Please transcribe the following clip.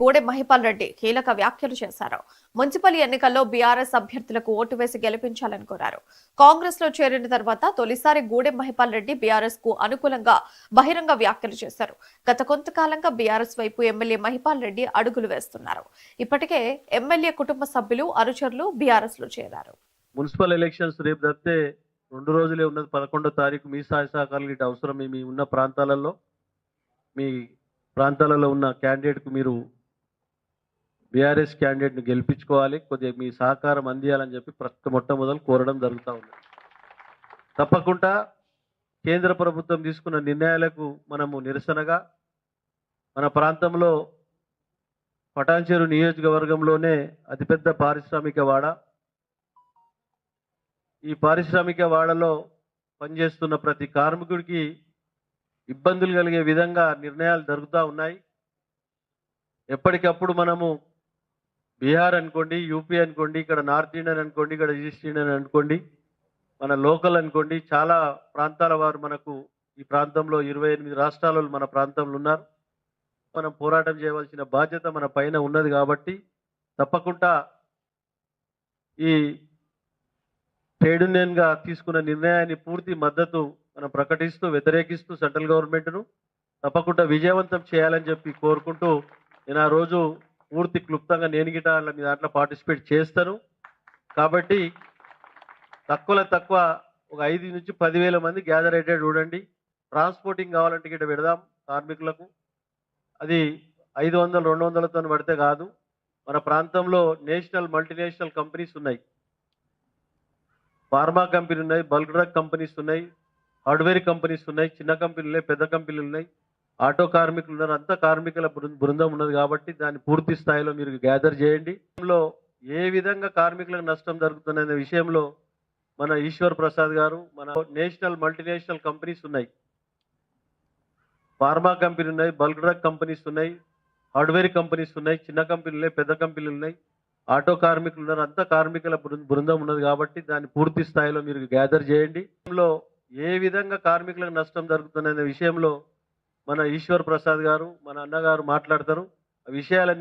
గూడెం మహిపాల్ రెడ్డి కీలక వ్యాఖ్యలు చేశారు. మున్సిపల్ ఎన్నికల్లో బీఆర్ఎస్ అభ్యర్థులకు ఓటు వేసి గెలిపించాలని కోరారు. కాంగ్రెస్ లో చేరిన తర్వాత తొలిసారి గూడెం మహిపాల్ రెడ్డి బీఆర్ఎస్ కు అనుకూలంగా బహిరంగ వ్యాఖ్యలు చేశారు. గత కొంతకాలంగా బీఆర్ఎస్ వైపు ఎమ్మెల్యే మహిపాల్ రెడ్డి అడుగులు వేస్తున్నారు. ఇప్పటికే ఎమ్మెల్యే కుటుంబ సభ్యులు అనుచరులు బీఆర్ఎస్ లో చేరారు. మున్సిపల్ ఎలక్షన్స్ రేపు తప్పితే 2 రోజులే ఉన్నది. 11వ తారీఖు మీ సహాయ సహకారాలు ఇటు అవసరం. మీ ఉన్న ప్రాంతాలలో మీ ప్రాంతాలలో ఉన్న క్యాండిడేట్కు మీరు బీఆర్ఎస్ క్యాండిడేట్ని గెలిపించుకోవాలి, కొద్దిగా మీ సహకారం అందియాలని చెప్పి మొట్టమొదలు కోరడం జరుగుతూ ఉంది. తప్పకుండా కేంద్ర ప్రభుత్వం తీసుకున్న నిర్ణయాలకు మనము నిరసనగా మన ప్రాంతంలో పటాన్చెరు నియోజకవర్గంలోనే అతిపెద్ద పారిశ్రామిక వాడ, ఈ పారిశ్రామిక వాడలో పనిచేస్తున్న ప్రతి కార్మికుడికి ఇబ్బందులు కలిగే విధంగా నిర్ణయాలు జరుగుతూ ఉన్నాయి. ఎప్పటికప్పుడు మనము బీహార్ అనుకోండి, యూపీ అనుకోండి, ఇక్కడ నార్త్ ఇండియన్ అనుకోండి, ఇక్కడ ఈస్ట్ ఇండియన్ అనుకోండి, మన లోకల్ అనుకోండి, చాలా ప్రాంతాల వారు మనకు ఈ ప్రాంతంలో 28 రాష్ట్రాలు మన ప్రాంతంలో ఉన్నారు. మనం పోరాటం చేయవలసిన బాధ్యత మన పైన ఉన్నది. కాబట్టి తప్పకుండా ఈ ట్రేడ్ యూనియన్గా తీసుకున్న నిర్ణయాన్ని పూర్తి మద్దతు మనం ప్రకటిస్తూ వ్యతిరేకిస్తూ సెంట్రల్ గవర్నమెంట్ను తప్పకుండా విజయవంతం చేయాలని చెప్పి కోరుకుంటూ నేను ఆ రోజు పూర్తి క్లుప్తంగా నేను గిట మీ దాంట్లో పార్టిసిపేట్ చేస్తాను. కాబట్టి తక్కువలో తక్కువ ఒక 5 నుంచి 10,000 మంది గ్యాదర్ అయ్యేటట్టు చూడండి. ట్రాన్స్పోర్టింగ్ కావాలంటే గిట పెడదాం కార్మికులకు. అది 500, 200తో పడితే కాదు. మన ప్రాంతంలో నేషనల్ మల్టీనేషనల్ కంపెనీస్ ఉన్నాయి, ఫార్మా కంపెనీ ఉన్నాయి, బల్క్ డ్రగ్ కంపెనీస్ ఉన్నాయి, హార్డ్వేర్ కంపెనీస్ ఉన్నాయి, చిన్న కంపెనీలు ఉన్నాయి, పెద్ద కంపెనీలు ఉన్నాయి, ఆటో కార్మికులు ఉన్నారు. అంతా కార్మికుల బృందం ఉన్నది. కాబట్టి దాన్ని పూర్తి స్థాయిలో మీరు గ్యాదర్ చేయండి. ఏ విధంగా కార్మికులకు నష్టం జరుగుతుందనే విషయంలో మన ఈశ్వర్ ప్రసాద్ గారు, మన నేషనల్ మల్టీనేషనల్ కంపెనీస్ ఉన్నాయి, ఫార్మా కంపెనీ ఉన్నాయి, బల్క్ డ్రగ్ కంపెనీస్ ఉన్నాయి, హార్డ్వేర్ కంపెనీస్ ఉన్నాయి, చిన్న కంపెనీలు ఉన్నాయి, పెద్ద కంపెనీలు ఉన్నాయి, ఆటో కార్మికులు ఉన్నారు. అంతా కార్మికుల బృందం ఉన్నది. కాబట్టి దాన్ని పూర్తి స్థాయిలో మీరు గ్యాదర్ చేయండి. ఏ విధంగా కార్మికులకు నష్టం జరుగుతుందనే విషయంలో మన ఈశ్వర్ ప్రసాద్ గారు, మన అన్నగారు మాట్లాడతారు. ఆ విషయాలన్నీ